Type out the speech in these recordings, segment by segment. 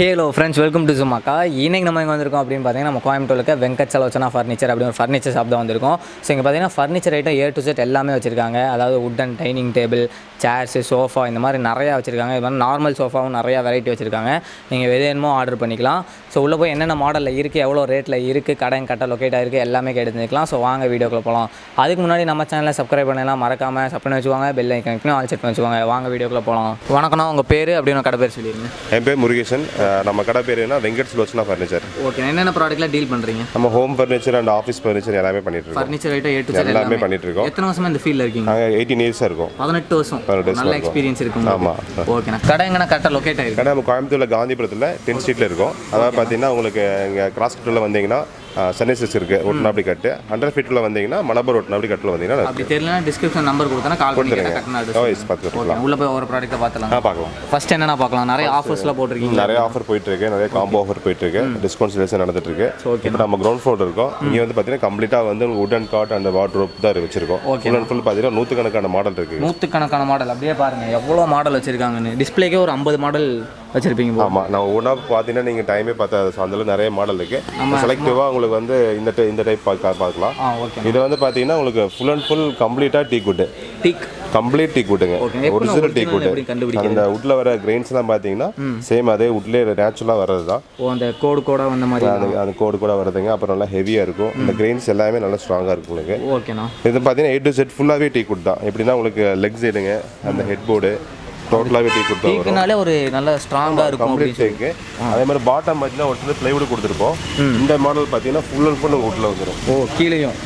Hello friends, welcome to Summakka. இன்றைக்கி நம்ம இங்கே வந்திருக்கோம் அப்படின்னு பார்த்தீங்கன்னா நம்ம கோயம்புத்தூருக்கு வெங்கட் சுலோச்சனா ஃபர்னிச்சர் அப்படின்னு ஒரு ஃபர்னிச்சர் ஷாப் தான் வந்திருக்கோம். ஸோ இங்கே பார்த்தீங்கன்னா furniture item A to Z எல்லாமே வச்சுருக்காங்க. அதாவது wooden dining table, chairs, sofa இந்த மாதிரி நிறையா வச்சுருக்காங்க. இது மாதிரி நார்மல் சோஃபாவும் நிறையா வெரைட்டி வச்சுருக்காங்க. நீங்கள் எது வேணுமோ ஆர்டர் பண்ணிக்கலாம். ஸோ உள்ளே போய் என்னென்ன மாடலில் இருக்குது, எவ்வளோ ரேட்டில் இருக்குது, கடை கட்ட லொக்கேட் ஆகிருக்கு எல்லாமே கேட்டுக்கலாம். ஸோ வாங்க வீடியோக்குள்ளே போகலாம். அதுக்கு முன்னாடி நம்ம சேனலை சப்ஸ்கிரைப் பண்ணலாம், மறக்காமல் சப் பண்ணி வச்சுக்கோங்க. பெல் ஐக்கன் ஆல் செட் பண்ணி வச்சுக்கோங்க. வாங்க வீடியோக்குள்ளே போகலாம். வணக்கம்ண்ணா, உங்கள் பேர் அப்படின்னு கடை பேர் சொல்லிடுங்க. என் பேர் முருகேசன். நம்ம கடை பேர் வெங்கட் சுலோச்சனா ஃபர்னிச்சர். ஓகே, என்னென்ன ப்ராடக்ட்லாம் டீல் பண்ணுறீங்க? நம்ம home furniture and office furniture எல்லாமே பண்ணிட்டு இருக்கோம். Furniture item A to Z எல்லாமே பண்ணிட்டு இருக்கோம். எத்தனை வருஷமா இந்த ஃபீல்ட்ல இருக்கீங்க? 18 இயர்ஸா இருக்கும். 18 வருஷம். நல்ல எக்ஸ்பீரியன்ஸ் இருக்கு. ஆமா. ஓகேண்ணா, கடை எங்கன்னா கரெக்டாக லொக்கேட் ஆகிருக்கு? கடை நம்ம கோயம்புத்தூர்ல காந்திபுரத்தில் 10th ஸ்ட்ரீட்ல இருக்கும். அதாவது பார்த்தீங்கன்னா உங்களுக்கு இங்கே கிராஸ் கட்டில் வந்தீங்கன்னா சென்னை சிக்ஸ் இருக்கு ஒட்டினா அப்படி கட்டு. 100 ஃபீட்டில் வந்தீங்கன்னா மணப்பூர் ஒட்டினா அப்படி கட்டில் வந்தீங்கன்னா அப்படி தெரியலனா டிஸ்கிரிப்ஷன் நம்பர் கொடுத்தா கால் பண்ணி பார்த்துக்கலாம். உள்ள போய் ஒரு ப்ராடக்ட்டை பார்த்துலாம். பார்க்கலாம். ஃபர்ஸ்ட் என்னென்ன பார்க்கலாம்? நிறைய ஆஃபர்ஸ்லாம் போட்டிருக்கீங்க. நிறைய ஆஃபர் போயிட்டு இருக்கு, நிறைய காம்போ ஆஃபர் போயிட்டு இருக்கு, டிஸ்கவுண்ட் சேல்ஸ் நடந்துட்டு இருக்கு. இப்போ நம்ம கிரவுண்ட் ஃப்ளோர் இருக்கோம். இங்கே வந்து பார்த்தீங்கன்னா கம்ப்ளீட்டாக வந்து வுடன் காட் அண்ட் வார்ட்ரோப் தான் வச்சிருக்கோம். ஃபுல் அண்ட் ஃபுல் பார்த்தீங்கன்னா 100கணக்கான மாடல் இருக்கு. 100கணக்கான மாடல். அப்படியே பாருங்க எவ்வளோ மாடல் வச்சிருக்காங்கன்னு. டிஸ்பிளேக்கே ஒரு 50 மாடல் வச்சிருப்பீங்க. ஆமாம், நான் ஒன்றா பார்த்தீங்கன்னா நீங்கள் டைமே பார்த்தாது. அதில் நிறைய மாடல் இருக்குது. செலக்டிவாக உங்களுக்கு வந்து இந்த டைப் பார்க்கலாம். இது வந்து பார்த்தீங்கன்னா உங்களுக்கு ஃபுல் அண்ட் ஃபுல் கம்ப்ளீட்டாக டீக் கம்ப்ளீட் டீ குட்டுங்க. ஒரிஜினல் டீ குட்டு. அந்த வுட்ல வர கிரெயின்ஸ்லாம் பார்த்தீங்கன்னா சேம் அதே வுட்லேயே நேச்சுரலாக வர்றது தான். அந்த கோடு கோடா வந்த மாதிரி அந்த கோடு கூட வருதுங்க. அப்புறம் நல்லா ஹெவியாக இருக்கும். இந்த கிரெயின்ஸ் எல்லாமே நல்லா ஸ்ட்ராங்காக இருக்கும் உங்களுக்கு. ஓகேண்ணா, இது பார்த்தீங்கன்னா A to Z ஃபுல்லாகவே டீ குட் தான். எப்படின்னா உங்களுக்கு லெக்ஸ் எடுங்க, அந்த ஹெட் போர்டு டோட்டலாகவே டீ குட் தான். டீக்குனாலே ஒரு நல்ல ஸ்ட்ராங்காக இருக்கும். கம்ப்ளீட் டீக்கு. அதே மாதிரி பாட்டம் பார்த்தீங்கன்னா ஒரு பிளைவுட் கொடுத்துருப்போம். இந்த மாடல் பார்த்தீங்கன்னா ஃபுல் அண்ட் ஃபுல் வுட்ல வந்துடும். கீழேயும்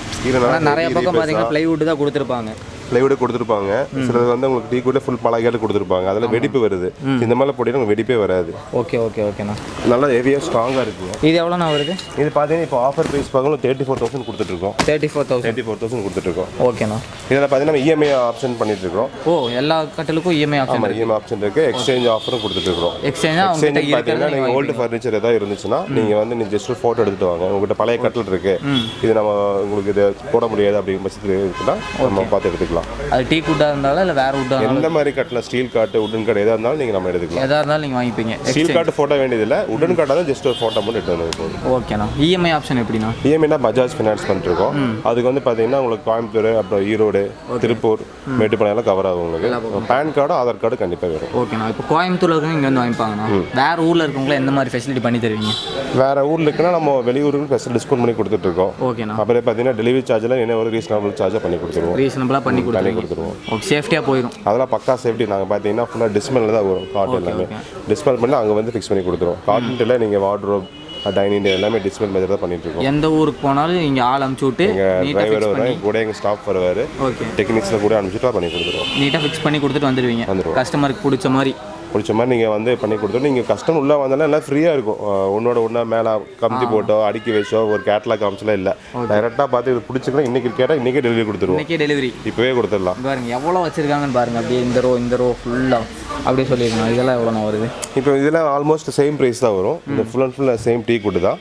நிறைய பக்கம் பார்த்தீங்கன்னா பிளைவுட் தான் கொடுத்துருப்பாங்க. பிளைவுட் கொடுத்துருப்பாங்க. சிலது வந்து உங்களுக்கு டீ கூட ஃபுல் பழகையாட்டு கொடுத்துருப்பாங்க. அதில் வெடிப்பு வருது. இந்த மாதிரி போட்டிங்கன்னா உங்களுக்கு வெடிப்பே வராது. ஓகே ஓகே ஓகேண்ணா. நல்லா ஹெவியாக ஸ்ட்ராங்காக இருக்குங்க. இது எவ்வளோண்ணா வருது? இது பார்த்தீங்கன்னா இப்போ ஆஃபர் ப்ரைஸ் பார்க்கணும் 34,000 கொடுத்துட்ருக்கோம். 34,000 கொடுத்துட்ருக்கோம். ஓகேண்ணா. இதில் பார்த்தீங்கன்னா இஎம்ஐ ஆப்ஷன் பண்ணிட்டு இருக்கோம். எல்லா கட்டலுக்கும் இஎம்ஐ ஆப்ஷன். இஎம்ஐ ஆப்ஷன் இருக்குது. எக்ஸ்சேஞ்ச் ஆஃபரும் கொடுத்துட்ருக்கோம். எக்ஸ்சேஞ்ச் பார்த்தீங்கன்னா நீங்கள் ஓல்டு ஃபர்னிச்சர் ஏதாவது இருந்துச்சுன்னா நீங்கள் வந்து நீங்கள் ஜஸ்ட் ஃபோட்டோ எடுத்துட்டு வாங்க. உங்கள்கிட்ட பழைய கட்டில் இருக்குது, இது நம்ம உங்களுக்கு இதை போட முடியாது அப்படிங்கிற பட்சத்தில் இருக்குன்னா நம்ம பார்த்து எடுத்துக்கலாம். அது டீ குட்டாக இருந்தாலும் இல்லை வேறு வுட்டாக எந்த மாதிரி கட்டில் ஸ்டீல் காட்டு உடன் கார்டு எதாக இருந்தாலும் நீங்கள் நம்ம எடுத்துக்கலாம். எதாக இருந்தாலும் நீங்கள் வாங்கிப்பீங்க. ஸ்டீல் கார்டு ஃபோட்டோ வேண்டியதில்லை, உடன் கார்டாக தான் ஜஸ்ட் ஒரு ஃபோட்டோ மட்டும் எடுத்து வந்து போதும். ஓகேண்ணா. இஎம்ஐ ஆப்ஷன் எப்படின்னா? இஎம்ஐனா பஜாஜ் ஃபினான்ஸ் பண்ணிருக்கோம். அதுக்கு வந்து பார்த்தீங்கன்னா உங்களுக்கு கோயம்புத்தூர், அப்புறம் ஈரோடு, திருப்பூர், மேட்டுப்பாளையம் கவர் ஆகும். உங்களுக்கு பேன் கார்டும் ஆதார் கார்டு கண்டிப்பாக வரும். ஓகேண்ணா. இப்போ கோயம்புத்தூர்ல இருக்கவங்க இங்கே வந்து வாங்கிப்பாங்கண்ணா. வேறு ஊரில் இருக்கவங்களே எந்த மாதிரி ஃபெசிலிட்டி பண்ணி தருவீங்க? வேறு ஊரில் இருக்குன்னா நம்ம வெளியூருக்கு ஸ்பெஷல் டிஸ்கவுண்ட் பண்ணி கொடுத்துட்ருக்கோம். ஓகேண்ணா. அப்புறம் பார்த்தீங்கன்னா டெலிவரி சார்ஜில் என்ன ஒரு ரீசனபிள் சார்ஜாக பண்ணி கொடுத்துருவோம். ரீசனபிளாக பண்ணி கொடுத்துருவோம். ஓகே, சேஃப்டியாக போயிடும். அதெல்லாம் பக்கா சேஃப்டி. நாங்கள் பார்த்தீங்கன்னா ஃபுல்லாக டிஸ்மெல் தான் வரும். கார்டு எல்லாமே டிஸ்மெல் பண்ணி அங்கே வந்து ஃபிக்ஸ் பண்ணி கொடுத்துருவோம். கார்டன்ட்டில் நீங்கள் வார்ட்ரோப், டைனிங் எல்லாமே டிஸ்மெல் மெத்தட் தான் பண்ணிட்டு இருக்கோம். எந்த ஊருக்கு போனாலும் இங்கே ஆள் அனுப்பிச்சு விட்டு டிரைவர் வருவாங்க கூட, எங்கள் ஸ்டாஃப் வருவார், டெக்னிக்ஸில் கூட அனுப்பிச்சுட்டு பண்ணி கொடுத்துருவோம். நீட்டாக ஃபிக்ஸ் பண்ணி கொடுத்துட்டு வந்துடுவீங்க. கஸ்டமருக்கு பிடிச்ச மாதிரி நீங்கள் வந்து பண்ணி கொடுத்துரும். நீங்கள் கஸ்டமர் உள்ளே வந்தாலும் எல்லாம் ஃப்ரீயாக இருக்கும். ஒன்றோட ஒன்றா மேலே கம்பி போட்டோ அடுக்கி வச்சோ ஒரு கேட்லாக் காமிச்சலாம் இல்லை. டைரெக்டாக பார்த்து இது பிடிச்சிக்கலாம். இன்றைக்கி கேட்டால் இன்றைக்கே டெலிவரி கொடுத்துருவோம். இன்றைக்கே டெலிவரி இப்போவே கொடுத்துடலாம். பாருங்க எவ்வளோ வச்சுருக்காங்கன்னு பாருங்கள். அப்படியே இந்த ரோ ஃபுல்லாக அப்படியே சொல்லியிருக்கோம். இதெல்லாம் எவ்வளோ வருது? இப்போ இதெல்லாம் ஆல்மோஸ்ட் சேம் ப்ரைஸ் தான் வரும். இந்த ஃபுல் அண்ட் ஃபுல்லாக சேம் டீ குட்டு தான்.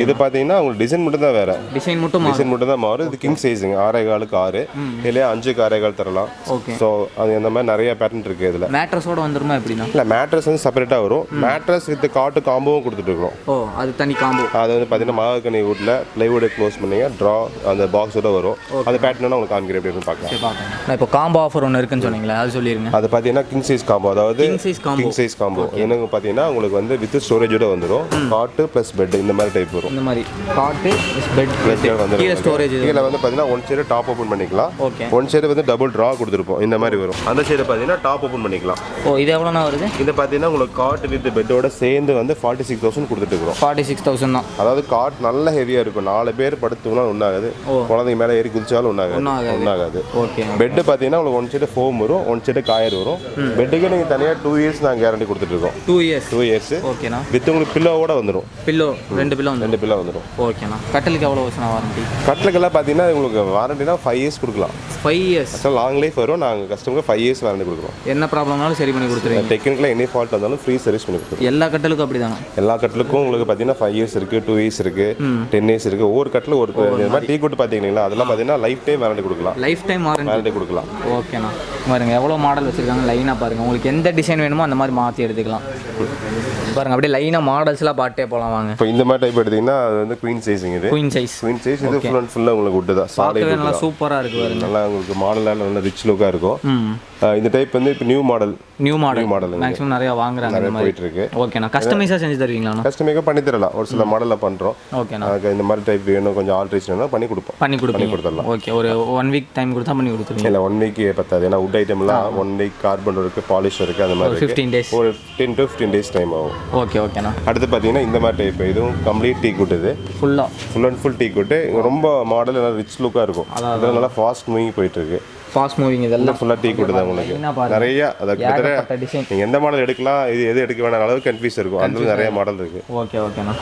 இது பார்த்தீங்கன்னா உங்களுக்கு டிசைன் மட்டும் தான் வேறு. டிசைன் மட்டும் தான் மாறும். இது கிங் சைஸுங்க. 6.25க்கு 6 இல்லையா 5க்கு 6.25 தரலாம். ஸோ அது அந்த மாதிரி நிறைய பேட்டர்ன் இருக்குது. இதில் மேட்ரஸோட வந்துருமா எப்படின்னா? இல்லை, மேட்ரஸ் வந்து செப்பரேட்டாக வரும். மேட்ரஸ் வித் காட்டு காம்போவும் கொடுத்துட்ருக்கோம். அது தனி காம்போ. அது வந்து பார்த்தீங்கன்னா மகாகனி வுட்டில் பிளைவுட் க்ளோஸ் பண்ணிங்க ட்ரா அந்த பாக்ஸோட வரும். அது பேட்டர்னா உங்களுக்கு காமிக்கிற எப்படி பார்க்கலாம். இப்போ காம்போ ஆஃபர் ஒன்று இருக்குன்னு சொன்னீங்களா, அது சொல்லிடுங்க. அது பார்த்தீங்கன்னா கிங் சைஸ் காம்போ. அதாவது கிங் சைஸ் காம்போ என்னங்க பார்த்தீங்கன்னா உங்களுக்கு வந்து வித் ஸ்டோரேஜோட வந்துடும். காட்டு ப்ளஸ் பெட் இந்த மாதிரி டைப் வரும். இந்த மாதிரி காட்டு பெட் வந்து கீழ ஸ்டோரேஜ். கீழ வந்து பாத்தீங்கன்னா ஒன் சைடு டாப் ஓபன் பண்ணிக்கலாம். ஒன் சைடு வந்து டபுள் டிரா கொடுத்திருப்போம். இந்த மாதிரி வரும். அந்த சைடு பாத்தீங்கன்னா டாப் ஓபன் பண்ணிக்கலாம். இது எவ்வளவுனா வருது? இது பாத்தீங்கன்னா உங்களுக்கு காட் வித் பெட்டோட சேர்ந்து வந்து 46,000 கொடுத்துட்டு இருக்கோம். 46,000 தான். அதாவது காட் நல்ல ஹெவியா இருக்கும். 4 பேர் படுத்துனா ஒண்ணாகாது. குழந்தைங்க மேல ஏறி குதிச்சாலும் ஒண்ணாகாது. பெட் பாத்தீங்கன்னா உங்களுக்கு ஒன் சைடு ஃபோம் வரும், ஒன் சைடு காயர் வரும். பெட்டுக்கு நீங்க தனியா 2 இயர்ஸ் நான் கேரண்டி கொடுத்துட்டு இருக்கோம். 2 இயர்ஸ். ஓகேனா. வித் உங்களுக்கு பில்லோவோட வந்துரும். பில்லோ 2 பில்லோ வந்து 2 பில்லா வந்துடும். ஓகேண்ணா. கட்டலுக்கு எவ்வளோ வருஷம் வாரண்டி? கட்டலுக்கெல்லாம் பார்த்தீங்கன்னா உங்களுக்கு வாரண்டினா 5 இயர்ஸ் கொடுக்கலாம். 5 இயர்ஸ் லாங் லைஃப் வரும். நாங்கள் கஸ்டமருக்கு 5 இயர்ஸ் வாரண்டி கொடுக்குறோம். என்ன ப்ராப்ளம்னாலும் சரி பண்ணி கொடுத்துருவீங்க. டெக்னிக்கலாக எனி ஃபால்ட் வந்தாலும் ஃப்ரீ சர்வீஸ் பண்ணி கொடுத்துருவோம். எல்லா கட்டலுக்கும் அப்படி தானே? எல்லா கட்டலுக்கும் உங்களுக்கு பார்த்தீங்கன்னா 5 இயர்ஸ் இருக்குது, 2 இயர்ஸ் இருக்குது, 10 இயர்ஸ் இருக்குது. ஒவ்வொரு கட்டில் ஒரு இந்த மாதிரி டீ குட் பார்த்தீங்கன்னா அதெல்லாம் பார்த்தீங்கன்னா லைஃப் டைம் வாரண்டி கொடுக்கலாம். லைஃப் டைம் வாரண்டி கொடுக்கலாம். ஓகேண்ணா. பாருங்க எவ்வளோ மாடல் வச்சுருக்காங்க லைனாக பாருங்கள். உங்களுக்கு எந்த டிசைன் வேணுமோ அந்த மாதிரி மாற்றி எடுத்துக்கலாம். பாருங்க அப்படியே லைனாக மாடல்ஸ்லாம் பாட்டே போகலாம் வாங்க. இப்போ இந்த மாதிரி டைப் எடுத்தீங்கன்னா அது வந்து குயின் சைஸிங். இது குயின் சைஸ் இது ஃபுல் அண்ட் ஃபுல்லாக உங்களுக்கு உட்டு தான். சாலிட் நல்லா சூப்பராக இருக்குது பாருங்க. நல்லா உங்களுக்கு மாடலாக நல்ல ரிச் லுக்காக இருக்கும். இந்த டைப் வந்து இப்போ நியூ மாடல் மேக்ஸிமம் நிறைய வாங்குறாங்க. நிறைய போயிட்டு இருக்கு. ஓகேண்ணா. கஸ்டமைஸாக செஞ்சு தருவீங்களா? கஸ்டமைஸாக பண்ணி தரலாம். ஒரு சில மாடலில் பண்ணுறோம். ஓகேண்ணா. இந்த மாதிரி டைப் வேணும், கொஞ்சம் ஆல்ட்ரேஷன் வேணும், பண்ணி கொடுத்துடலாம். ஓகே. ஒரு 1 வீக் டைம் கொடுத்தா பண்ணி கொடுத்துருவீங்க? இல்லை 1 வீக் பத்தாது. ஏன்னா உட் ஐட்டம்லாம் 1 வீக் கார்பன் இருக்குது, பாலிஷ் இருக்குது, அந்த மாதிரி 15 days. ஒரு 10 to 15 days டைம் ஆகும். ஓகேண்ணா. அடுத்து பார்த்தீங்கன்னா இந்த மாதிரி டைப் இதுவும் கம்ப்ளீட் டீ குட். இது full and full tea good. ரொம்ப மாடல் நல்லா ரிச் லுக்காக இருக்கும். அதெல்லாம் நல்லா ஃபாஸ்ட் மூவிங் போயிட்டு இருக்கு. ஃபாஸ்ட் மூவிங் இதெல்லாம் ஃபுல்லாக டீ குட் தான் உங்களுக்கு. நிறைய அதை நீங்கள் எந்த மாடல் எடுக்கலாம், இது எது எடுக்க வேணாம் அளவுக்கு கன்ஃபியூஸ் இருக்கும். அந்த நிறைய மாடல் இருக்குது. ஓகேண்ணா.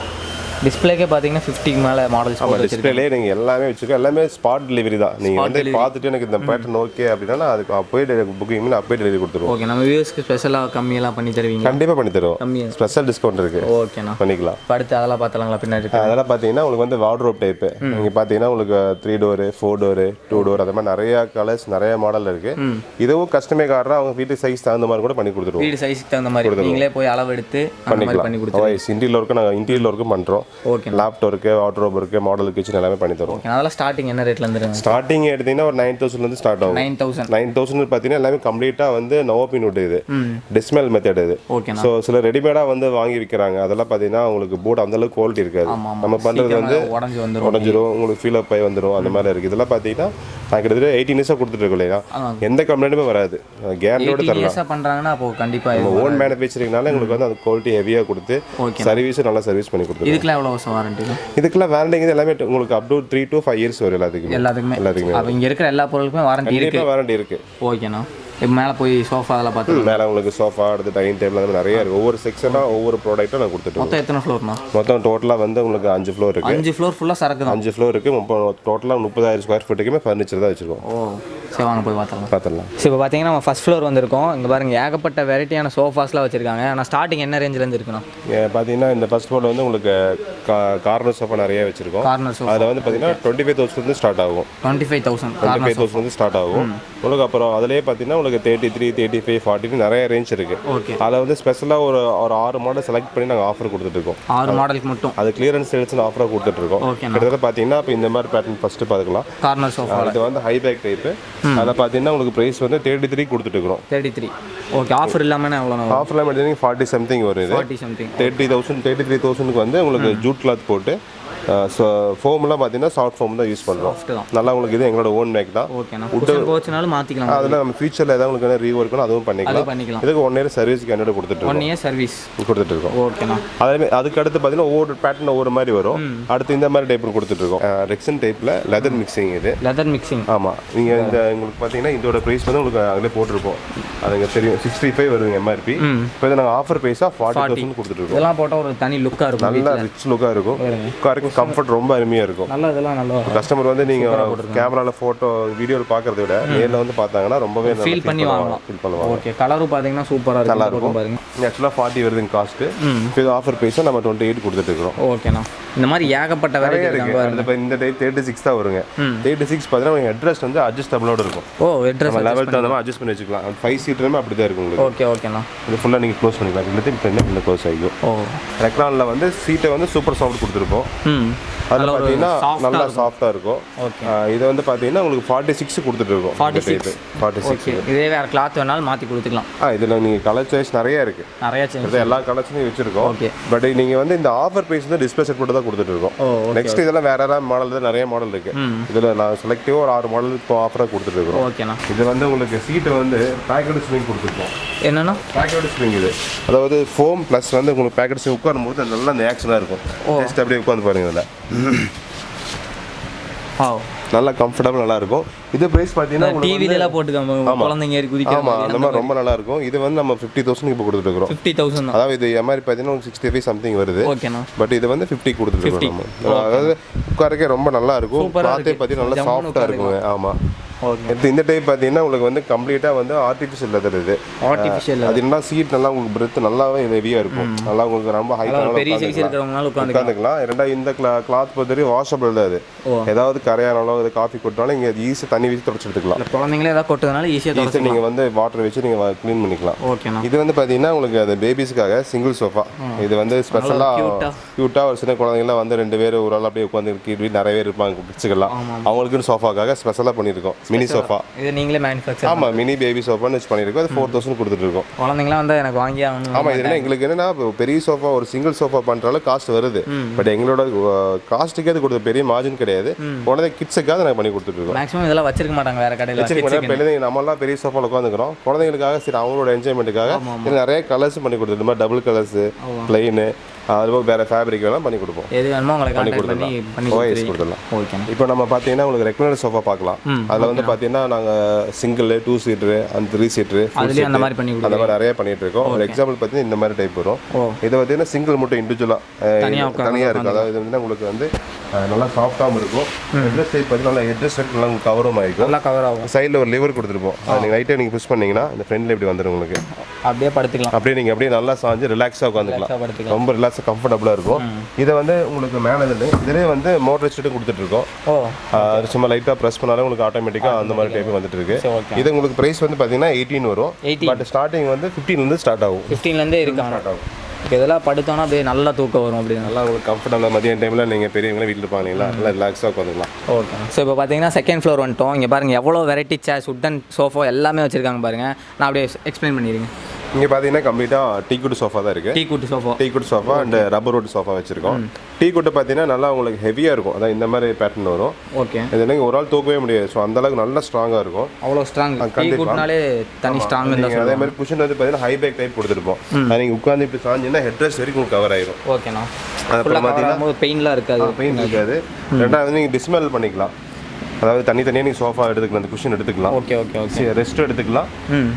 டிஸ்பிளேக்கே பார்த்தீங்கன்னா 50 மேலே மாடல்ஸ். டிஸ்பிளேலே நீங்கள் எல்லாமே வச்சுருக்கோம். எல்லாமே ஸ்பாட் டெலிவரி தான். நீங்கள் வந்து பார்த்துட்டு எனக்கு இந்த பேட்டர்ன் ஓகே அப்படின்னா அதுக்கு அப்போயே புக்கிங் பண்ணி அப்போயே டெலிவரி கொடுத்துருவோம். ஓகே. நம்ம வியூஸ்க்கு ஸ்பெஷலாக கம்மியெல்லாம் பண்ணி தருவீங்க? கண்டிப்பாக பண்ணி தருவோம். ஸ்பெஷல் டிஸ்கவுண்ட் இருக்குது. ஓகேண்ணா. பண்ணிக்கலாம். அடுத்து அதெல்லாம் பார்த்தலாங்களா பின்னாடி? அதெல்லாம் பார்த்தீங்கன்னா உங்களுக்கு வந்து வார்ட்ரோப் டைப்பு. நீங்கள் பார்த்தீங்கன்னா உங்களுக்கு 3 டோரு, 4 டோரு, 2 டோர், அந்த மாதிரி நிறைய கலர்ஸ் நிறைய மாடல் இருக்குது. இதுவும் கஸ்டமைஸ் ஆடுறா அவங்க வீட்டு சைஸ் தகுந்த மாதிரி கூட பண்ணி கொடுத்துருவோம். வீடு சைஸ்க்கு தகுந்த மாதிரி நீங்களே போய் அளவு எடுத்து பண்ணிக்கலாம். பண்ணி கொடுத்துருவோம். இன்டீரியர் ஒர்க்கு நாங்கள் இன்டீரியர் ஒர்க்கும் பண்ணுறோம். ஓகே. லேப்டாப் இருக்குது, வார்ட்ரோப் இருக்குது, மாடல் கிச்சன் எல்லாமே பண்ணி தருவோம். அதெல்லாம் ஸ்டார்டிங் என்ன ரேட்ல இருந்து? ஸ்டார்டிங் எடுத்தீங்கன்னா ஒரு 9000 ஸ்டார்ட் ஆகும். 9000 பார்த்தீங்கன்னா எல்லாமே கம்ப்ளீட்டாக வந்து நோபின் உட். இது டிஸ்மெல் மெத்தட். இது ஸோ சில ரெடிமேடாக வந்து வாங்கி விற்கிறாங்க. அதெல்லாம் பார்த்தீங்கன்னா உங்களுக்கு போர்டு அந்த அளவுக்கு குவாலிட்டி இருக்காது. நம்ம பண்ணுறது வந்து உடஞ்சிரும், உங்களுக்கு ஃபீல் அப் ஆகி வந்துடும், அந்த மாதிரி இருக்குது. இதெல்லாம் பார்த்தீங்கன்னா நான் கிட்டத்தட்ட 18 இயர்ஸாக கொடுத்துட்டு இல்லையா, எந்த கம்ப்ளைண்ட்டுமே வராது. கேரண்டியோட தரலாம். பண்ணுறாங்கன்னா அப்போ கண்டிப்பாக நம்ம ஓன் மேனுஃபேக்சரிங்னால எங்களுக்கு வந்து அந்த குவாலிட்டி ஹெவியாக கொடுத்து சர்வீஸும் நல்லா சர்வீஸ் பண்ணி கொடுத்துருவோம். இதுக்கெல்லாம் எவ்வளோ வருஷம் வாரண்டி? இதுக்கெல்லாம் வாரண்டிங்க எல்லாமே உங்களுக்கு அப் டு 3 to 5 இயர்ஸ் வரும். எல்லாத்துக்குமே அப்போ இங்கே இருக்கிற எல்லா பொருளுக்குமே வாரண்டி இருக்கு. ஓகேண்ணா. இப்போ மேலே போய் சோஃபா அதெல்லாம் பார்த்து மேலே உங்களுக்கு சோஃபா, அடுத்து டைனிங் டேபிள், அந்த மாதிரி நிறைய இருக்குது. ஒவ்வொரு செக்ஷனாக ஒவ்வொரு ப்ராடக்ட்டும் நான் கொடுத்துட்டு. மொத்தம் எத்தனை ஃப்ளோர்னா? மொத்தம் டோட்டலாக வந்து உங்களுக்கு 5 ஃப்ளோர் இருக்குது. 5 ஃப்ளோர் ஃபுல்லாக சரக்கு தான். 5 ஃப்ளோர் இருக்குது. டோட்டலாக 30,000 ஸ்கொயர் ஃபீட்டுக்குமே ஃபர்னிச்சர் தான் வச்சுருக்கோம். சரி வாங்க போய் பார்த்துடலாம். சரி இப்போ பார்த்தீங்கன்னா நம்ம ஃபஸ்ட் ஃப்ளோர் வந்திருக்கோம். இங்கே பாருங்கள் ஏகப்பட்ட வெரைட்டியான சோஃபாஸ்லாம் வச்சுருக்காங்க. ஆனால் ஸ்டார்டிங் என்ன ரேஞ்சிலேருந்து இருக்குண்ணா? பார்த்தீங்கன்னா இந்த ஃபஸ்ட் ஃப்ளோர் வந்து உங்களுக்கு கார்னர் சோஃபா நிறைய வச்சுருக்கோம். கார்னர் சோஃபா அதில் வந்து பார்த்தீங்கன்னா 25,000 ஸ்டார்ட் ஆகும். 25,000 ஸ்டார்ட் ஆகும் உங்களுக்கு. அப்புறம் அதிலே பார்த்தீங்கன்னா உங்களுக்கு 33, 35, 40 நிறைய ரேஞ்ச் இருக்குது. அதில் வந்து ஸ்பெஷலாக ஒரு 6 மாடல் செலக்ட் பண்ணி நாங்கள் ஆஃபர் கொடுத்துட்ருக்கோம். 6 மாடலுக்கு மட்டும் அது கிளியரன்ஸ் சேல்ஸ்னு ஆஃபராக கொடுத்துட்ருக்கோம். கிட்டத்தட்ட பார்த்தீங்கன்னா இப்போ இந்த மாதிரி பேட்டர்ன் ஃபஸ்ட்டு பார்த்துக்கலாம். கார்னர் சோஃபா இது வந்து ஹை பேக் டைப்பு. அதில் பார்த்தீங்கன்னா உங்களுக்கு ப்ரைஸ் வந்து 33 கொடுத்துட்டுருக்கோம். 33. ஓகே. ஆஃபர் இல்லாமல் எவ்வளோ? ஆஃபர் இல்லாமல் எடுத்தீங்கன்னா 40 something வரும். இது 30,000 33,000 வந்து உங்களுக்கு ஜூட் கிளாத் போட்டு ஸோ ஃபோம்லாம் பார்த்தீங்கன்னா சாஃப்ட் ஃபோம் தான் யூஸ் பண்ணுறோம். நல்லா உங்களுக்கு இது எங்களோட ஓன் மேக் தான். போச்சுனாலும் மாற்றிக்கலாம். அதில் நம்ம ஃபியூச்சரில் ஏதாவது உங்களுக்கு ரீஒர்க்னா அதுவும் பண்ணிக்கலாம். இதுக்கு 1 year சர்வீஸ் கேண்டிடேட் கொடுத்துட்டு 1 year சர்வீஸ் கொடுத்துட்டு இருக்கோம். ஓகேண்ணா. அதே அதுக்கு அடுத்து பார்த்தீங்கன்னா ஒவ்வொரு பேட்டர்ன் ஒவ்வொரு மாதிரி வரும். அடுத்து இந்த மாதிரி டைப் கொடுத்துட்டு இருக்கோம். ரெக்ஸன் டைப்பில் லெதர் மிக்சிங். இது லெதர் மிக்சிங். ஆமாம். நீங்கள் இந்த உங்களுக்கு பார்த்தீங்கன்னா இதோட ப்ரைஸ் வந்து உங்களுக்கு அதிலே போட்டிருப்போம். அதுங்க தெரியும் 65 வருங்க எம்ஆர்பி. இப்போ இதை நாங்கள் ஆஃபர் ப்ரைஸாக 40,000 கொடுத்துட்டு இருக்கோம். இதெல்லாம் போட்டால் ஒரு தனி லுக்காக இருக்கும். நல்லா ரிச் லுக்காக இருக்கும். உட்காருக்கும் கம்ஃபர்ட் ரொம்ப இருக்கும். நல்லா கஸ்டமர் வந்து நீங்க கேமரால போட்டோ வீடியோல பாக்குறத விட நேர்ல வந்து பார்த்தாங்கன்னா ரொம்பவே ஃபீல் பண்ணுவாங்க. ஓகே. கலரும் பாத்தீங்கன்னா சூப்பரா இருக்கு. நல்லா இருக்கும் பாருங்க. ஆக்சுவலா 40 வருதுங்க காஸ்ட். இது ஆஃபர் பிரைஸா நம்ம 28 கொடுத்துட்டு இருக்கோம். ஓகேண்ணா. இந்த மாதிரி ஏகப்பட்ட வெரைட்டி இருக்கு. இந்த டைப் 36 தான் வருங்க. 36 பார்த்தீங்கன்னா ஹெட்ரெஸ்ட் வந்து அட்ஜஸ்டபிளோட இருக்கும். ஹெட்ரெஸ்ட் லெவல் தகுந்த மாதிரி அட்ஜஸ்ட் பண்ணி வச்சுக்கலாம். 5 சீட்டருமே அப்படி தான் இருக்கும் உங்களுக்கு. ஓகேண்ணா. இது ஃபுல்லா நீங்க க்ளோஸ் பண்ணிக்கலாம். இந்த க்ளோஸ் ஆகிக்கும். ரெக்லான்ல வந்து சீட்டை வந்து சூப்பர் சாஃப்ட் கொடுத்துருப்போம். அதில் பார்த்தீங்கன்னா நல்லா சாஃப்டாக இருக்கும். இது வந்து பார்த்தீங்கன்னா உங்களுக்கு 46 கொடுத்துட்டு இருக்கோம். 46. இதே வேறு கிளாத் வேணாலும் மாற்றி கொடுத்துக்கலாம். இதில் நீங்கள் கலர் சாய்ஸ் நிறைய இருக்குது. எல்லா கலர்ஸுமே வச்சுருக்கோம். பட் நீங்கள் வந்து இந்த ஆஃபர் ப்ரைஸ் வந்து டிஸ்பிளே செட் போட்டு தான் கொடுத்துட்டு இருக்கோம். நெக்ஸ்ட் இதெல்லாம் வேற ஏதாவது மாடல் தான் நிறைய மாடல் இருக்குது. இதில் நான் செலக்டிவாக ஒரு 6 மாடல் இப்போ ஆஃபராக கொடுத்துட்டு இருக்கோம். ஓகேண்ணா. இது வந்து உங்களுக்கு சீட்டை வந்து பேக்கெட் ஸ்ப்ரிங் கொடுத்துருக்கோம். என்னன்னா பேக்கெட் ஸ்ப்ரிங்? இது அதாவது ஃபோம் ப்ளஸ் வந்து உங்களுக்கு பேக்கெட் ஸ்ப்ரிங் உட்காரும்போது நல்லா அந்த ஆக்ஷனாக இருக்கும். ஜஸ்ட் அப்படியே உட்காந்து பாருங்க. இதில் நல்லா கம்ஃபர்டபுள் நல்லா இருக்கும். இது பிரைஸ் பார்த்தீங்கன்னா டிவில எல்லாம் போட்டுக்காம குழந்தைங்க ஏறி குதிக்க. ஆமா அந்த மாதிரி ரொம்ப நல்லா இருக்கும். இது வந்து நம்ம 50,000 இப்போ கொடுத்துட்டு இருக்கோம். 50,000 அதாவது இது எம்ஆர்பி பார்த்தீங்கன்னா 65 சம்திங் வருது. ஓகேண்ணா. பட் இது வந்து 50 கொடுத்துட்டு இருக்கோம் நம்ம. அதாவது உட்காரக்கே ரொம்ப நல்லா இருக்கும். கிளாத்தே பார்த்தீங்கன்னா நல்லா சாஃப்டா இருக்குங்க. ஆமா. இந்த டைப் பார்த்தீங்கன்னா உங்களுக்கு வந்து கம்ப்ளீட்டாக வந்து ஆர்டிஃபிஷியல் லெதர் இது. ஆர்டிஃபிஷியல் அது என்ன சீட் நல்லா உங்களுக்கு பிரெத் நல்லாவே ஹெவியாக இருக்கும். நல்லா உங்களுக்கு ரொம்ப ஹைட்டாக பெரிய சைஸ் இருக்கிறவங்கனால உட்காந்துக்கலாம். ரெண்டாவது இந்த கிளாத் பொறுத்தவரை வாஷபிள் தான் அது. ஏதாவது கரையானாலோ அது காஃபி கொட்டினாலும் இங்கே ஈஸியாக தண்ணி வச்சு தொடச்சி எடுத்துக்கலாம். குழந்தைங்களே ஏதாவது கொட்டதுனால ஈஸியாக நீங்கள் வந்து வாட்டர் வச்சு நீங்கள் க்ளீன் பண்ணிக்கலாம். ஓகேண்ணா. இது வந்து பார்த்தீங்கன்னா உங்களுக்கு அது பேபிஸ்க்காக சிங்கிள் சோஃபா. இது வந்து ஸ்பெஷலாக க்யூட்டாக ஒரு சின்ன குழந்தைங்களாம் வந்து 2 பேர் ஒரு ஆள் அப்படியே உட்காந்து நிறைய பேர் இருப்பாங்க கிட்ஸுக்கெல்லாம். அவங்களுக்குன்னு சோஃபாக்காக ஸ்பெஷலாக பண்ணியிருக்கோம். மினி சோஃபா இது நீங்களே மேனுஃபேக்சர். ஆமா மினி பேபி சோஃபான்னு வச்சு பண்ணியிருக்கோம். அது 4,000 கொடுத்துட்டு இருக்கோம். குழந்தைங்களாம் வந்து எனக்கு வாங்கி ஆகணும். ஆமா இது எங்களுக்கு என்னன்னா பெரிய சோஃபா ஒரு சிங்கிள் சோஃபா பண்றாலும் காஸ்ட் வருது. பட் எங்களோட காஸ்ட்டுக்கு அது கொடுத்த பெரிய மார்ஜின் கிடையாது. குழந்தை கிட்ஸுக்காக நாங்கள் பண்ணி கொடுத்துட்டு இருக்கோம். மேக்ஸிமம் இதெல்லாம் வச்சிருக்க மாட்டாங்க வேற கடையில். வச்சிருக்க நம்மளாம் பெரிய சோஃபாவில் உட்காந்துக்கிறோம். குழந்தைங்களுக்காக சரி அவங்களோட என்ஜாய்மெண்ட்டுக்காக நிறைய கலர்ஸ் பண்ணி கொடுத்துருக்கோம். இந்த மாதிரி டபுள் கலர்ஸ், பிளைனு, அதுபோல் வேறு ஃபேப்ரிக் எல்லாம் பண்ணி கொடுப்போம். எது வேணுமோ உங்களுக்கு பண்ணி கொடுத்துடலாம். ஓகே. இப்போ நம்ம பார்த்தீங்கன்னா உங்களுக்கு ரெக்லைனர் சோஃபா பார்க்கலாம். அதில் வந்து பார்த்தீங்கன்னா நாங்கள் சிங்கிள் 2 சீட்டரு அந்த 3 சீட்டரு அந்த மாதிரி பண்ணி அந்த மாதிரி நிறைய பண்ணிட்டு இருக்கோம். ஒரு எக்ஸாம்பிள் பார்த்தீங்கன்னா இந்த மாதிரி டைப் வரும். இது பார்த்தீங்கன்னா சிங்கிள் மட்டும் இண்டிவிஜுவலாக தனியாக இருக்கும். அதாவது வந்து உங்களுக்கு வந்து நல்லா சாஃப்டாகவும் இருக்கும். ஹெட்ரஸ் டைப் பார்த்தீங்கன்னா நல்லா ஹெட்ரஸ் நல்லா உங்களுக்கு கவரும் ஆகிருக்கும். நல்லா கவர் ஆகும். சைடில் ஒரு லிவர் கொடுத்துருப்போம். அது நீங்கள் ரைட்டாக நீங்கள் புஷ் பண்ணிங்கன்னா இந்த ஃப்ரெண்டில் இப்படி வந்துடும் உங்களுக்கு. அப்படியே படுத்துக்கலாம். அப்படியே நீங்கள் அப்படியே நல்லா சாஞ்சு ரிலாக்ஸாக உட்காந்துக்கலாம். ரொம்ப ரிலாக்ஸாக கம்ஃபர்டபுளாக இருக்கும். இதை வந்து உங்களுக்கு மேலே இதிலே வந்து மோட்டர் வச்சுட்டு கொடுத்துட்டு இருக்கோம். அது சும்மா லைட்டாக ப்ரெஸ் பண்ணாலும் உங்களுக்கு ஆட்டோமேட்டிக்காக அந்த மாதிரி டைப் வந்துட்டு இருக்கு. இது உங்களுக்கு ப்ரைஸ் வந்து பார்த்தீங்கன்னா 18 வரும். பட் ஸ்டார்டிங் வந்து 15 ஸ்டார்ட் ஆகும். 15 இருக்கு ஸ்டார்ட் ஆகும். இதெல்லாம் படுத்தோன்னா அப்படியே நல்லா தூக்கம் வரும். அப்படி நல்லா உங்களுக்கு கம்ஃபர்டபுளாக மதியம் டைமில் நீங்கள் பெரியவங்களே வீட்டில் இருப்பாங்களா நல்லா ரிலாக்ஸாக உட்காந்துக்கலாம். ஓகே. ஸோ இப்போ பார்த்தீங்கன்னா செகண்ட் ஃப்ளோர் வந்துட்டோம். இங்கே பாருங்கள் எவ்வளோ வெரைட்டி சேர்ஸ், உட்டன் சோஃபா எல்லாமே வச்சிருக்காங்க பாருங்கள். நான் அப்படியே எக்ஸ்பிளைன் பண்ணிடுங்க. இங்கே பார்த்தீங்கன்னா கம்ப்ளீட்டாக டீக்குட் சோஃபா தான் இருக்குது. Teakwood sofa and rubber would sofa வச்சிருக்கோம். டீக்குட்டு பார்த்தீங்கன்னா நல்லா உங்களுக்கு ஹெவியாக இருக்கும். அதான் இந்த மாதிரி பேட்டர்ன் வரும். ஓகே. இது எனக்கு ஒரு ஆள் தூக்கவே முடியாது. ஸோ அந்த அளவுக்கு நல்லா ஸ்ட்ராங்காக இருக்கும். அவ்வளோ ஸ்ட்ராங். டீக்குட்னாலே தனி ஸ்ட்ராங். அதே மாதிரி குஷன் வந்து பார்த்தீங்கன்னா ஹை பேக் டைப் கொடுத்துருப்போம். அது நீங்கள் உட்காந்து இப்படி சாஞ்சிங்கன்னா ஹெட்ரஸ் வரைக்கும் கவர் ஆயிரும். ஓகேண்ணா. அப்புறம் பார்த்தீங்கன்னா பெயின்லாம் இருக்காது. பெயின் இருக்காது. ரெண்டாவது நீங்கள் டிஸ்மெல் பண்ணிக்கலாம். அதாவது தனித்தனியாக நீங்கள் சோஃபா எடுத்துக்கலாம். அந்த குஷன் எடுத்துக்கலாம். ஓகே. ரெஸ்ட் எடுத்துக்கலாம்.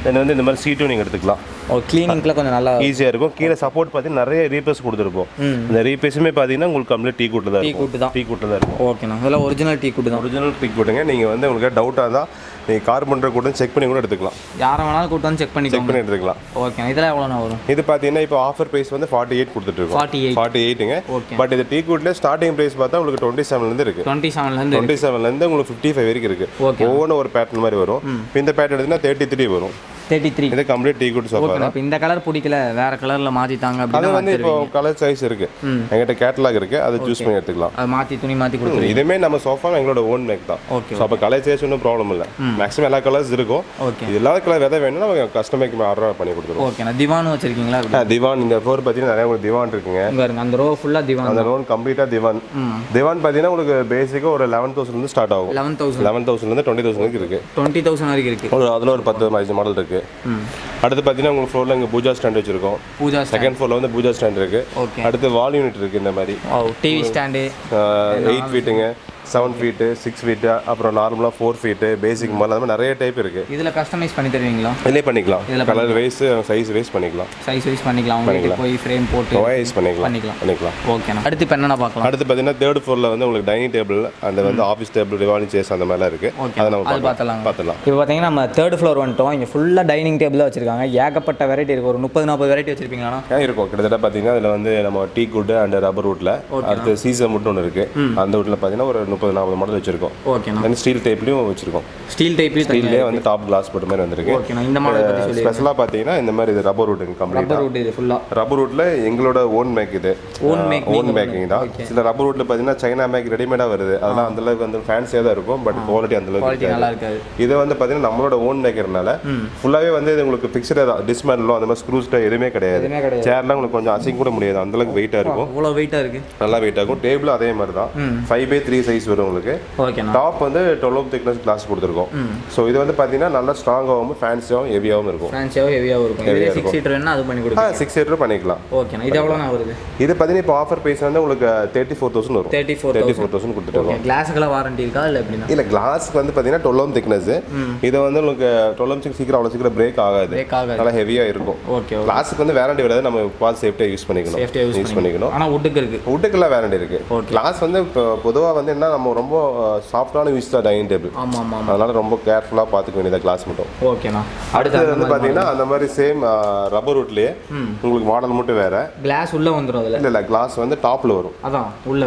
தென் வந்து இந்த மாதிரி சீட்டும் நீங்கள் எடுத்துக்கலாம். க்ளீனிங்க்குலாம் கொஞ்சம் நல்லா ஈஸியாக இருக்கும். கீழே சப்போர்ட் பார்த்தீங்கன்னா நிறைய ரீபேஸ் கொடுத்துருப்போம். இந்த ரீபேஸுமே பார்த்தீங்கன்னா உங்களுக்கு கம்ப்ளீட் டீக்குட்டில் தான் இருக்கும். டீக்குட்டில் தான் இருக்கும். ஓகேண்ணா. அதெல்லாம் ஒரிஜினல் டீக்குட் தான். ஒரிஜினல் டீக்குட்டுங்க. நீங்கள் வந்து உங்களுக்கு டவுட்டாக இருந்தால் நீங்கள் கார்பெண்டர் கூட செக் பண்ணி கூட எடுத்துக்கலாம். யாரை வேணாலும் கூட்டு வந்து செக் பண்ணி எடுத்துக்கலாம். ஓகே. இதெல்லாம் எவ்வளோண்ணா வரும்? இது பார்த்தீங்கன்னா இப்போ ஆஃபர் ப்ரைஸ் வந்து 48 கொடுத்துட்ருக்கோம். 48ங்க. பட் இது டீக்குட்டில் ஸ்டார்டிங் ப்ரைஸ் பார்த்தா உங்களுக்கு 27 இருக்குது. 27 உங்களுக்கு 55 வரைக்கும் இருக்குது. ஒவ்வொன்றும் ஒரு பேட்டர்ன் மாதிரி வரும். இந்த பேட்டர்ன் எடுத்தீங்கன்னா 33 வரும். 33. இது கம்ப்ளீட் டீக்குட் சோஃபா. இப்போ இந்த கலர் பிடிக்கல வேற கலர்ல மாத்திட்டாங்க அப்படினா அது வந்து இப்போ கலர் சைஸ் இருக்கு. என்கிட்ட கேட்டலாக் இருக்கு. அதை சூஸ் பண்ணி எடுத்துக்கலாம். அது மாத்தி துணி மாத்தி கொடுத்துருங்க. இதுமே நம்ம சோஃபா எங்களோட ஓன் மேக் தான். ஸோ அப்போ கலர் சைஸ் ஒன்றும் ப்ராப்ளம் இல்லை. மேக்ஸிமம் எல்லா கலர்ஸ் இருக்கும். இது எல்லா கலர் எதை வேணும்னா நம்ம கஸ்டமைக்கு ஆர்டர் பண்ணி கொடுத்துருவோம். ஓகேண்ணா. திவான் வச்சிருக்கீங்களா? திவான் இந்த ஃப்ளோர் பார்த்தீங்கன்னா நிறைய உங்களுக்கு திவான் இருக்குங்க. அந்த ரோ ஃபுல்லா திவான். அந்த ரோ கம்ப்ளீட்டாக திவான். திவான் பார்த்தீங்கன்னா உங்களுக்கு பேசிக்காக ஒரு 11,000 ஸ்டார்ட் ஆகும். 11,000 20,000 வரைக்கும் இருக்கு. 20,000 வரைக்கும் இருக்கு. அதில் ஒரு 10 மாடல் இருக்கு. அடுத்து பார்த்தீங்கன்னா உங்களுக்கு ஃப்ளோரில் இங்கே பூஜா ஸ்டாண்ட் வச்சிருக்கோம். செகண்ட் ஃப்ளோரில் வந்து பூஜா ஸ்டாண்ட் இருக்கு. அடுத்து வால் யூனிட் இருக்கு. இந்த மாதிரி டிவி ஸ்டாண்டு 8 ஃபீட்டுங்க, 7 ஃபீட்டு, 6 ஃபீட்டு, அப்புறம் நார்மலாக 4 ஃபீட்டு, பேசிக் மாடல் அந்த மாதிரி நிறைய டைப் இருக்கு. இதில் கஸ்டமைஸ் பண்ணி தருவீங்களா? இதிலே பண்ணிக்கலாம். கலர் வைஸ் சைஸ் வைஸ் பண்ணிக்கலாம். உங்களுக்கு போய் ஃப்ரேம் போட்டு வைஸ் பண்ணிக்கலாம். ஓகேண்ணா. அடுத்து இப்போ என்னென்ன பார்க்கலாம்? அடுத்து பார்த்தீங்கன்னா தேர்ட் ஃப்ளோரில் வந்து உங்களுக்கு டைனிங் டேபிள் அந்த வந்து ஆஃபீஸ் டேபிள், ரிவாலிங் சேர்ஸ் அந்த மாதிரிலாம் இருக்கு. அதை நம்ம பார்த்தலாம். இப்போ பார்த்தீங்கன்னா நம்ம தேர்ட் ஃப்ளோர் வந்துட்டோம். இங்கே ஃபுல்லாக டைனிங் டேபிள் வச்சிருக்காங்க. ஏகப்பட்ட வெரைட்டி இருக்கு. ஒரு 30-40 வெரைட்டி வச்சிருப்பீங்களா? இருக்கும். கிட்டத்தட்ட பார்த்தீங்கன்னா அதில் வந்து நம்ம டீ குட் அண்ட் ரப்பர் வுட்ல, அடுத்து சீசம் வுட் ஒன்று இருக்கு. அந்த வுட்ல பார்த்தீங்கன்னா ஒரு 30-40 மாடல் வச்சிருக்கோம். ஓகேண்ணா. ஸ்டீல் டைப்லயும் வச்சிருக்கோம். ஸ்டீல்லே வந்து டாப் கிளாஸ் போட்ட மாதிரி வந்திருக்கு. ஓகேண்ணா. இந்த மாடல் பத்தி சொல்லுங்க. ஸ்பெஷலா பாத்தீங்கன்னா இந்த மாதிரி இது rubber would complete. Rubber would இது ஃபுல்லா. ரப்பர் வுட்ல எங்களோட ஓன் மேக் இது. ஓன் மேக்கிங் தான். சில ரப்பர் வுட்ல பாத்தீங்கன்னா சைனா மேக் ரெடிமேடா வருது. அதெல்லாம் அந்த அளவுக்கு வந்து ஃபேன்சியா தான் இருக்கும். பட் குவாலிட்டி அந்த அளவுக்கு நல்லா இருக்காது. இது வந்து பாத்தீங்கன்னா நம்மளோட ஓன் மேக்கர்னால ஃபுல்லாவே வந்து இது உங்களுக்கு ஃபிக்ஸ்டா தான். டிஸ்மேண்டலோ அந்த மாதிரி ஸ்க்ரூஸ் எதுவுமே கிடையாது. சேர்லாம் உங்களுக்கு கொஞ்சம் அசைக்க கூட முடியாது. அந்த அளவுக்கு வெயிட்டா இருக்கும். அவ்வளவு வெயிட்டா இருக்கு. நல்லா வெயிட்டா இருக்கும். டேபிள் அதே மாதிரி தான். 5x3 சைஸ் பீஸ் வரும் உங்களுக்கு. ஓகேண்ணா. டாப் வந்து 12 ohm thickness கிளாஸ் கொடுத்துருக்கோம். ஸோ இது வந்து பார்த்தீங்கன்னா நல்லா ஸ்ட்ராங்காகவும் ஃபேன்சியாகவும் ஹெவியாகவும் இருக்கும். ஹெவியாகவும் இருக்கும். இதே 6 சீட்டர் வேணா அது பண்ணி கொடுக்கலாம். 6 சீட்டர் பண்ணிக்கலாம். ஓகேண்ணா. இது எவ்வளோண்ணா வருது? இது பார்த்தீங்கன்னா இப்போ ஆஃபர் ப்ரைஸ் வந்து உங்களுக்கு 34,000 வரும். 34,000 கொடுத்துருக்கோம். கிளாஸுக்கெல்லாம் வாரண்டி இருக்கா இல்லை எப்படின்னா? இல்லை, கிளாஸ்க்கு வந்து பார்த்தீங்கன்னா 12 ohm thickness. இது வந்து உங்களுக்கு 12 ohm சீக்கிரம் அவ்வளோ சீக்கிரம் பிரேக் ஆகாது. நல்லா ஹெவியாக இருக்கும். ஓகே. கிளாஸுக்கு வந்து வேரண்டி வராது. நம்ம பார்த்து சேஃப்டியாக யூஸ் பண்ணிக்கணும். ஆனால் வுட்டுக்கெல்லாம் வேரண்டி இருக்கு. கிளாஸ் வந்து இப்போ பொதுவாக வந்து என்ன நம்ம ரொம்ப சாஃப்டான யூஸ் தான் டைனிங் டேபிள். அதனால ரொம்ப கேர்ஃபுல்லாக பார்த்துக்க வேண்டியது கிளாஸ் மட்டும். ஓகேண்ணா. அடுத்து வந்து பார்த்தீங்கன்னா அந்த மாதிரி சேம் ரப்பர் வுட்லேயே உங்களுக்கு மாடல் மட்டும் வேற. கிளாஸ் உள்ள வந்துடும். இல்லை கிளாஸ் வந்து டாப்ல வரும். அதான் உள்ள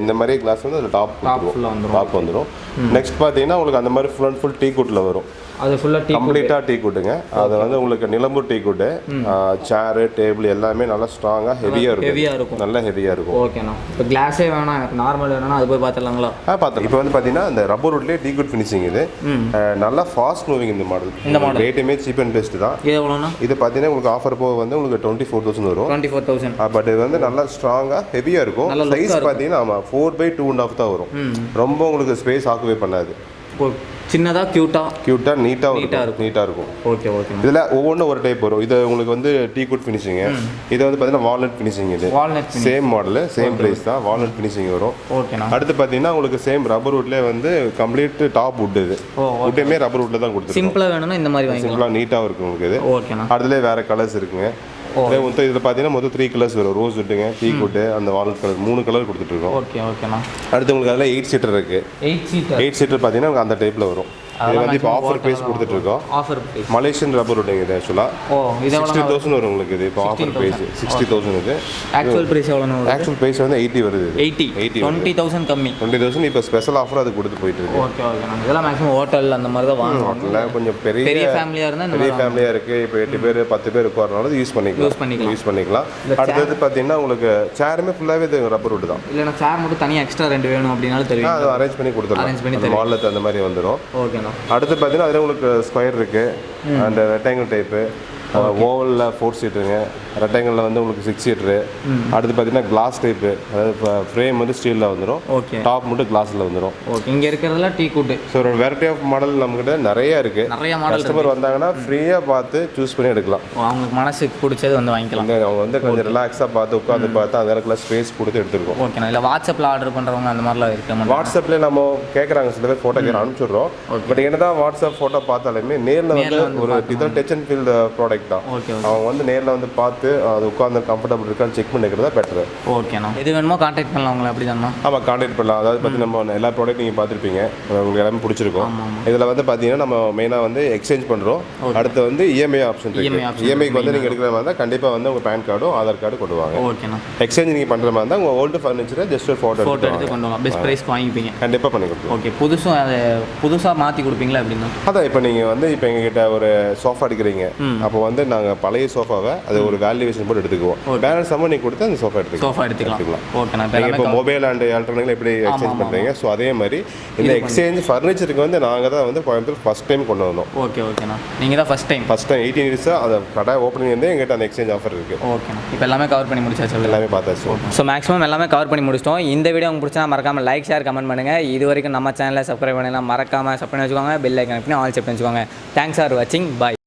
இந்த மாதிரி கிளாஸ் வந்து அது டாப் வந்துடும். நெக்ஸ்ட் பார்த்தீங்கன்னா உங்களுக்கு அந்த மாதிரி ஃபுல் அண்ட் ஃபுல் டீ குட்ல வரும். அது ஃபுல்லாக கம்ப்ளீட்டாக டீ குட்டுங்க. அது வந்து உங்களுக்கு Nilambur teak wood, chair table எல்லாமே நல்லா ஸ்ட்ராங்காக ஹெவியாக இருக்கும். நல்லா ஹெவியாக இருக்கும். ஓகேண்ணா. இப்போ கிளாஸே வேணாம், எனக்கு நார்மல் வேணா அது போய் பார்த்துலாங்களா? பார்த்தோம். இப்போ வந்து பார்த்தீங்கன்னா இந்த ரப்பர் வுட்லேயே டீ குட் ஃபினிஷிங். இது நல்லா ஃபாஸ்ட் மூவிங். இந்த மாடல் ரேட்டுமே சீப் அண்ட் பெஸ்ட் தான். இது எவ்வளோண்ணா? இது பார்த்தீங்கன்னா உங்களுக்கு ஆஃபர் போக வந்து உங்களுக்கு 24,000 வரும். 24,000. பட் இது வந்து நல்லா ஸ்ட்ராங்காக ஹெவியாக இருக்கும். சைஸ் பார்த்தீங்கன்னா ஆமாம் 4/2.5 தான் வரும். ரொம்ப உங்களுக்கு ஸ்பேஸ் ஆக்குவே பண்ணாது. சின்னதாக க்யூட்டாக நீட்டாக இருக்கும். ஓகே. இதில் ஒவ்வொன்றும் ஒரு டைப் வரும். இது உங்களுக்கு வந்து டீ குட் ஃபினிஷிங். இது வந்து பார்த்தீங்கன்னா வால்நட் ஃபினிஷிங். இது சேம் மாடல் சேம் ப்ரைஸ் தான். வால்நட் ஃபினிஷிங் வரும். ஓகேண்ணா. அடுத்து பார்த்தீங்கன்னா உங்களுக்கு சேம் ரப்பர் வுட்லேயே வந்து கம்ப்ளீட் டாப் வுட். இது வுட்டுமே ரப்பர் வுட்டில் தான் கொடுத்துருக்கோம். சிம்பிளாக வேணும்னா இந்த மாதிரி சிம்பிளாக நீட்டாக இருக்கும் உங்களுக்கு. இது ஓகேண்ணா. அதுலேயே வேறு கலர்ஸ் இருக்குங்க. இதில் பார்த்தீங்கன்னா மொத்தம் 3 கலர்ஸ் வரும். ரோஸ் விட்டுங்க, டீ குட்டு, அந்த வால்நட் கலர் 3 கலர் கொடுத்துட்ருக்கோம். ஓகேண்ணா. அடுத்து உங்களுக்கு அதில் 8 சீட்டர் இருக்குது. 8 சீட்டர் பார்த்தீங்கன்னா அந்த டைப்பில் வரும். இது வந்து இப்போ ஆஃபர் ப்ரைஸ் கொடுத்துட்ருக்கோம். மலேசியன் ரப்பர் வுட்டுங்க இது ஆக்சுவலாக 60,000 வரும் உங்களுக்கு. இது இப்போ ஆஃபர் ப்ரைஸ் 60,000. இது ஆக்சுவல் ப்ரைஸ் எவ்வளோ? ஆக்சுவல் ப்ரைஸ் வந்து 80 வருது. 20,000 கம்மி. 20,000 இப்போ ஸ்பெஷல் ஆஃபர் அது கொடுத்து போயிட்டு இருக்கு. ஓகே. இதெல்லாம் மேக்ஸிமம் ஹோட்டல் அந்த மாதிரி தான் வாங்குவோம். ஹோட்டலில் கொஞ்சம் பெரிய ஃபேமிலியாக இருந்தால் பெரிய ஃபேமிலியாக இருக்குது. இப்போ 8 பேர் 10 பேர் உட்காரனால யூஸ் பண்ணிக்கலாம். அடுத்தது பார்த்தீங்கன்னா உங்களுக்கு சேருமே ஃபுல்லாகவே இது ரப்பர் வுட் தான். இல்லைனா சேர் மட்டும் தனியாக எக்ஸ்ட்ரா 2 வேணும் அப்படின்னாலும் தெரியும். அது அரேஞ்ச் பண்ணி கொடுத்துருவோம். மாடலுக்கு அந்த மாதிரி வந்துடும். ஓகேண்ணா. அடுத்து பார்த்தீங்கன்னா அதில் உங்களுக்கு ஸ்கொயர் இருக்குது, அண்ட் ரெக்டாங்கிள் டைப்பு, ஓவலில் 4 சீட்டுங்க, ரெக்டாங்கிளில் வந்து உங்களுக்கு 6 சீட்ரு. அடுத்து பார்த்தீங்கன்னா கிளாஸ் டைப்பு, அதாவது இப்போ ஃப்ரேம் வந்து ஸ்டீலில் வந்துடும். ஓகே. டாப் மட்டும் கிளாஸில் வந்துடும். ஓகே. இங்கே இருக்கிறதுல டீ குட்டு. ஸோ ஒரு வெரைட்டி ஆஃப் மாடல் நம்மகிட்ட நிறைய இருக்குது. கஸ்டமர் வந்தாங்கன்னா ஃப்ரீயாக பார்த்து சூஸ் பண்ணி எடுக்கலாம். அவங்களுக்கு மனசுக்கு பிடிச்சது வந்து வாங்கிக்கலாம். அவங்க வந்து கொஞ்சம் ரிலாக்ஸாக பார்த்து உட்காந்து பார்த்து அந்த இடத்துல ஸ்பேஸ் கொடுத்து எடுத்துருக்கோம். ஓகேண்ணா. இல்லை வாட்ஸ்அப்பில் ஆர்டர் பண்ணுறவங்க அந்த மாதிரிலாம் இருக்குது. வாட்ஸ்அப்பில் நம்ம கேட்குறாங்க, சில பேர் ஃபோட்டோ கேட்க அனுப்பிச்சிடுறோம். பட் என்ன தான் வாட்ஸ்அப் ஃபோட்டோ பார்த்தாலுமே நேரில் வந்து ஒரு இதான் டச் அண்ட் ஃபீல் ப்ராடக்ட் தான். அவங்க வந்து நேரில் வந்து பார்த்து அது உட்காந்து கம்ஃபர்டபுள் இருக்கான்னு செக் பண்ணிக்கிறதா பெட்டர். ஓகேண்ணா. இது வேணுமோ கான்டாக்ட் பண்ணலாம் உங்களை. அப்படி தானே? ஆமாம், கான்டாக்ட் பண்ணலாம். அதாவது பற்றி நம்ம எல்லா ப்ராடக்ட் நீங்கள் பார்த்துருப்பீங்க, உங்களுக்கு எல்லாமே பிடிச்சிருக்கும். இதில் வந்து பார்த்தீங்கன்னா நம்ம மெயினாக வந்து எக்ஸ்சேஞ்ச் பண்ணுறோம். அடுத்து வந்து இஎம்ஐ ஆப்ஷன் இருக்குது. இஎம்ஐக்கு வந்து நீங்கள் எடுக்கிற மாதிரி இருந்தால் கண்டிப்பாக வந்து உங்கள் பேன் கார்டும் ஆதார் கார்டு கொண்டு வாங்க. ஓகேண்ணா. எக்ஸ்சேஞ்ச் நீங்கள் பண்ணுற மாதிரி இருந்தால் உங்கள் ஓல்டு ஃபர்னிச்சரை ஜஸ்ட் ஒரு ஃபோட்டோ எடுத்து கொண்டு வாங்க. பெஸ்ட் ப்ரைஸ்க்கு வாங்கிப்பீங்க. கண்டிப்பாக பண்ணி கொடுப்போம். ஓகே. புதுசாக மாற்றி கொடுப்பீங்களா அப்படின்னா? அதான் இப்போ நீங்கள் வந்து இப்போ எங்ககிட்ட ஒரு சோஃபா எடுக்கிறீங்க, அப்போ வந்து நாங்கள் பழைய சோஃபாவை அது ஒரு வேல்யூவேஷன் போட்டு எடுத்துக்குவோம். பேலன்ஸ் அமௌண்ட் நீங்கள் கொடுத்து அந்த சோஃபா எடுத்துக்கலாம். ஓகேண்ணா. இப்போ மொபைல் அண்ட் எலக்ட்ரானிக்ல எப்படி எக்ஸ்சேஞ்ச் பண்ணுறீங்க, ஸோ அதே மாதிரி இந்த எக்ஸ்சேஞ்ச் ஃபர்னிச்சருக்கு வந்து நாங்கள் தான் வந்து கோயம்புத்தூர் ஃபர்ஸ்ட் டைம் கொண்டு வந்தோம். ஓகேண்ணா. நீங்கள் தான் ஃபர்ஸ்ட் டைம் 18 இயர்ஸாக அந்த கடை ஓப்பனிங் வந்து எங்கிட்ட அந்த எக்ஸ்சேஞ்ச் ஆஃபர் இருக்குது. ஓகேண்ணா. இப்போ எல்லாமே கவர் பண்ணி முடிச்சாச்சு. எல்லாமே பார்த்தாச்சு. ஸோ மேக்ஸிமம் எல்லாமே கவர் பண்ணி முடிச்சிட்டோம். இந்த வீடியோ உங்களுக்கு பிடிச்சா மறக்காமல் லைக், ஷேர், கமெண்ட் பண்ணுங்கள். இது வரைக்கும் நம்ம சேனலை சப்ஸ்கிரைப் பண்ணலாம் மறக்காமல் சப் பண்ணி வச்சுக்கோங்க. பெல் ஐக்கான் பண்ணி ஆல் செட் பண்ணி வச்சுக்கோங்க. தேங்க்ஸ் ஃபார் வாட்சிங். பாய்.